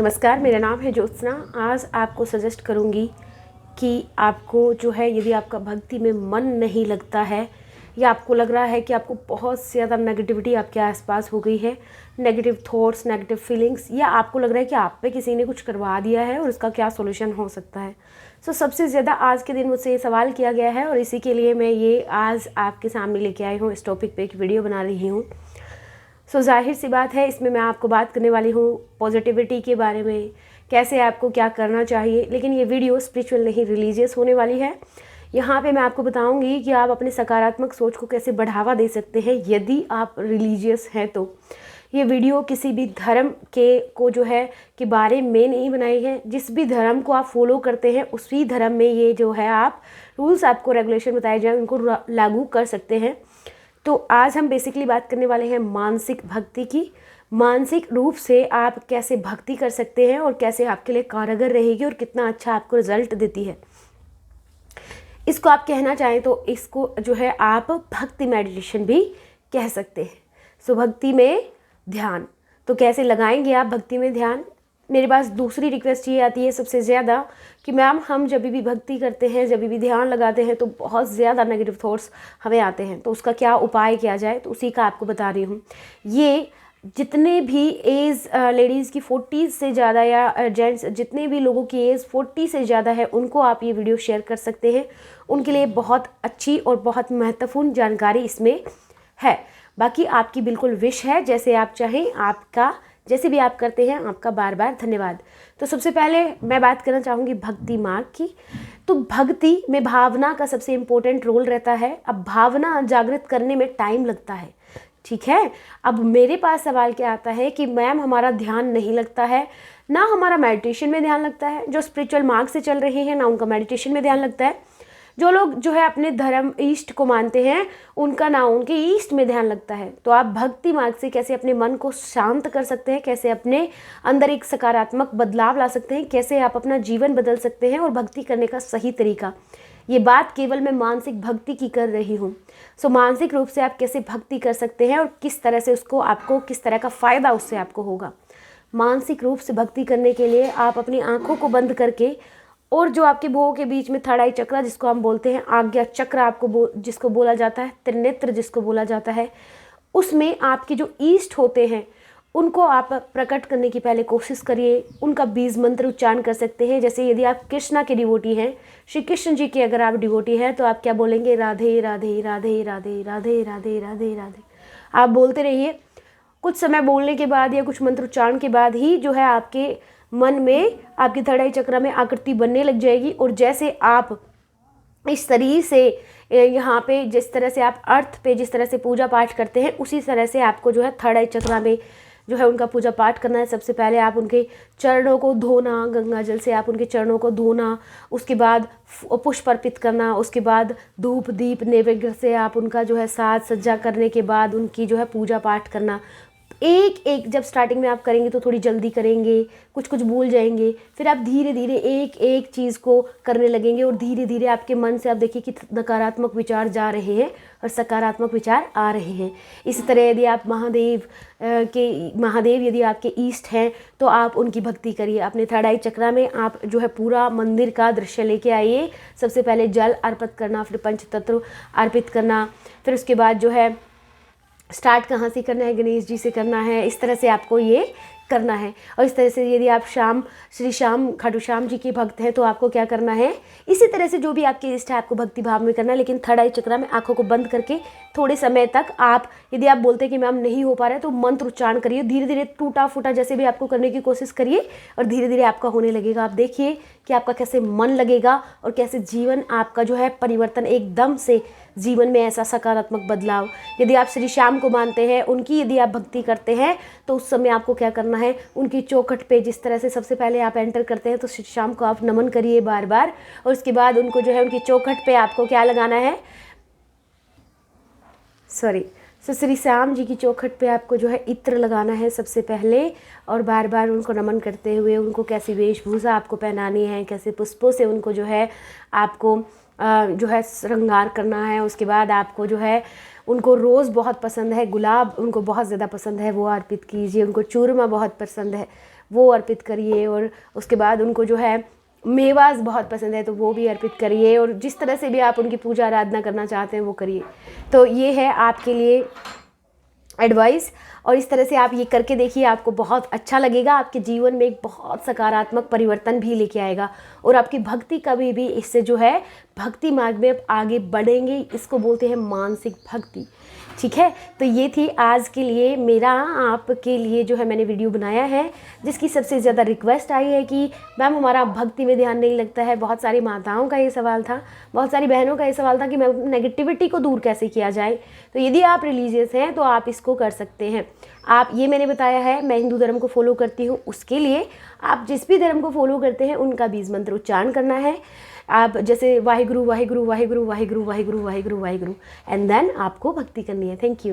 नमस्कार, मेरा नाम है ज्योत्सना। आज आपको सजेस्ट करूंगी कि आपको जो है, यदि आपका भक्ति में मन नहीं लगता है या आपको लग रहा है कि आपको बहुत ज़्यादा नेगेटिविटी आपके आसपास हो गई है, नेगेटिव थॉट्स, नेगेटिव फीलिंग्स, या आपको लग रहा है कि आप पे किसी ने कुछ करवा दिया है और इसका क्या सॉल्यूशन हो सकता है। सबसे ज़्यादा आज के दिन मुझसे ये सवाल किया गया है और इसी के लिए मैं ये आज आपके सामने लेके आई हूँ, इस टॉपिक पे एक वीडियो बना रही हूँ। जाहिर सी बात है, इसमें मैं आपको बात करने वाली हूँ पॉजिटिविटी के बारे में, कैसे आपको क्या करना चाहिए। लेकिन ये वीडियो स्पिरिचुअल नहीं, रिलीजियस होने वाली है। यहाँ पे मैं आपको बताऊँगी कि आप अपनी सकारात्मक सोच को कैसे बढ़ावा दे सकते हैं यदि आप रिलीजियस हैं। तो ये वीडियो किसी भी धर्म के बारे में नहीं बनाई है। जिस भी धर्म को आप फॉलो करते हैं उसी धर्म में ये जो है आप रूल्स, आपको रेगुलेशन बताए जाए, उनको लागू कर सकते हैं। तो आज हम बेसिकली बात करने वाले हैं मानसिक भक्ति की। मानसिक रूप से आप कैसे भक्ति कर सकते हैं और कैसे आपके लिए कारगर रहेगी और कितना अच्छा आपको रिजल्ट देती है। इसको आप कहना चाहें तो इसको जो है आप भक्ति मेडिटेशन भी कह सकते हैं। भक्ति में ध्यान, तो कैसे लगाएंगे आप भक्ति में ध्यान। मेरे पास दूसरी रिक्वेस्ट ये आती है सबसे ज़्यादा कि मैम, हम जब भी भक्ति करते हैं, जब भी ध्यान लगाते हैं तो बहुत ज़्यादा नेगेटिव थॉट्स हमें आते हैं, तो उसका क्या उपाय किया जाए। तो उसी का आपको बता रही हूँ। ये जितने भी एज लेडीज़ की 40 से ज़्यादा या जेंट्स, जितने भी लोगों की एज 40 से ज़्यादा है, उनको आप ये वीडियो शेयर कर सकते हैं। उनके लिए बहुत अच्छी और बहुत महत्वपूर्ण जानकारी इसमें है। बाकी आपकी बिल्कुल विश है, जैसे आप चाहें, आपका जैसे भी आप करते हैं, आपका बार बार धन्यवाद। तो सबसे पहले मैं बात करना चाहूँगी भक्ति मार्ग की। तो भक्ति में भावना का सबसे इम्पोर्टेंट रोल रहता है। अब भावना जागृत करने में टाइम लगता है, ठीक है। अब मेरे पास सवाल क्या आता है कि मैम, हमारा ध्यान नहीं लगता है, ना हमारा मेडिटेशन में ध्यान लगता है। जो स्पिरिचुअल मार्ग से चल रहे हैं ना उनका मेडिटेशन में ध्यान लगता है। जो लोग जो है अपने धर्म ईष्ट को मानते हैं, उनका ना उनके ईष्ट में ध्यान लगता है। तो आप भक्ति मार्ग से कैसे अपने मन को शांत कर सकते हैं, कैसे अपने अंदर एक सकारात्मक बदलाव ला सकते हैं, कैसे आप अपना जीवन बदल सकते हैं और भक्ति करने का सही तरीका। ये बात केवल मैं मानसिक भक्ति की कर रही हूँ। मानसिक रूप से आप कैसे भक्ति कर सकते हैं और किस तरह से उसको आपको किस तरह का फ़ायदा उससे आपको होगा। मानसिक रूप से भक्ति करने के लिए आप अपनी आँखों को बंद करके, और जो आपके भुवों के बीच में थर्ड आई चक्र, जिसको हम बोलते हैं आज्ञा चक्र, आपको जिसको बोला जाता है त्रिनेत्र, जिसको बोला जाता है, उसमें आपके जो ईष्ट होते हैं उनको आप प्रकट करने की पहले कोशिश करिए। उनका बीज मंत्र उच्चारण कर सकते हैं। जैसे यदि आप कृष्णा के डिवोटी हैं, श्री कृष्ण जी के अगर आप डिवोटी हैं, तो आप क्या बोलेंगे? राधे राधे राधे राधे राधे राधे राधे राधे। आप बोलते रहिए। कुछ समय बोलने के बाद या कुछ मंत्र उच्चारण के बाद ही जो है आपके मन में, आपकी थर्ड आई चक्र में आकृति बनने लग जाएगी। और जैसे आप इस शरीर से यहाँ पे जिस तरह से आप अर्थ पे जिस तरह से पूजा पाठ करते हैं, उसी तरह से आपको जो है थर्ड आई चक्र में जो है उनका पूजा पाठ करना है। सबसे पहले आप उनके चरणों को धोना, गंगा जल से आप उनके चरणों को धोना, उसके बाद पुष्प अर्पित करना, उसके बाद धूप दीप नैवेद्य से आप उनका जो है साज सज्जा करने के बाद उनकी जो है पूजा पाठ करना। एक एक जब स्टार्टिंग में आप करेंगे तो थोड़ी जल्दी करेंगे, कुछ कुछ भूल जाएंगे, फिर आप धीरे धीरे एक एक चीज़ को करने लगेंगे और धीरे धीरे आपके मन से आप देखिए कि नकारात्मक विचार जा रहे हैं और सकारात्मक विचार आ रहे हैं। इसी तरह यदि आप महादेव यदि आपके ईष्ट हैं तो आप उनकी भक्ति करिए। अपने थर्ड आई चक्र में आप जो है पूरा मंदिर का दृश्य लेके आइए। सबसे पहले जल अर्पित करना, फिर पंचतत्व अर्पित करना, फिर उसके बाद जो है स्टार्ट कहाँ से करना है? गणेश जी से करना है। इस तरह से आपको ये करना है। और इस तरह से यदि आप श्री श्याम खाटू श्याम जी के भक्त हैं तो आपको क्या करना है? इसी तरह से जो भी आपके इष्ट है आपको भक्ति भाव में करना है। लेकिन थर्ड आई चक्र में आंखों को बंद करके थोड़े समय तक आप, यदि आप बोलते हैं कि मैम नहीं हो पा रहा है, तो मंत्र उच्चारण करिए। धीरे धीरे टूटा फूटा जैसे भी आपको करने की कोशिश करिए और धीरे धीरे आपका होने लगेगा। आप देखिए कि आपका कैसे मन लगेगा और कैसे जीवन आपका जो है परिवर्तन, एकदम से जीवन में ऐसा सकारात्मक बदलाव। यदि आप श्री श्याम को मानते हैं, उनकी यदि आप भक्ति करते हैं, तो उस समय आपको क्या करना है? उनकी चौखट पे जिस तरह से सबसे पहले आप एंटर करते हैं, तो श्री श्याम को आप नमन करिए बार बार। और उसके बाद उनको जो है उनकी चौखट पे आपको क्या लगाना है? श्री श्याम जी की चौखट पे आपको जो है इत्र लगाना है सबसे पहले, और बार बार उनको नमन करते हुए उनको कैसी वेशभूषा आपको पहनानी है, कैसे पुष्पों से उनको जो है आपको जो है श्रृंगार करना है। उसके बाद आपको जो है उनको रोज़ बहुत पसंद है, गुलाब उनको बहुत ज़्यादा पसंद है, वो अर्पित कीजिए। उनको चूरमा बहुत पसंद है, वो अर्पित करिए। और उसके बाद उनको जो है मेवास बहुत पसंद है तो वो भी अर्पित करिए। और जिस तरह से भी आप उनकी पूजा आराधना करना चाहते हैं वो करिए। तो ये है आपके लिए एडवाइस, और इस तरह से आप ये करके देखिए, आपको बहुत अच्छा लगेगा। आपके जीवन में एक बहुत सकारात्मक परिवर्तन भी लेके आएगा और आपकी भक्ति कभी भी इससे जो है भक्ति मार्ग में आगे बढ़ेंगे। इसको बोलते हैं मानसिक भक्ति। ठीक है, तो ये थी आज के लिए मेरा आपके लिए जो है मैंने वीडियो बनाया है, जिसकी सबसे ज़्यादा रिक्वेस्ट आई है कि मैम हमारा भक्ति में ध्यान नहीं लगता है। बहुत सारी माताओं का ये सवाल था, बहुत सारी बहनों का ये सवाल था कि मैम नेगेटिविटी को दूर कैसे किया जाए। तो यदि आप रिलीजियस हैं तो आप इसको कर सकते हैं। आप ये मैंने बताया है, मैं हिंदू धर्म को फॉलो करती हूँ, उसके लिए आप जिस भी धर्म को फॉलो करते हैं उनका बीज मंत्र उच्चारण करना है। आप जैसे वाहिगुरु वाहिगुरु वाहिगुरु वाहिगुरु वाहिगुरु वाहिगुरु वाहिगुरु एंड देन आपको भक्ति करनी है। Thank you.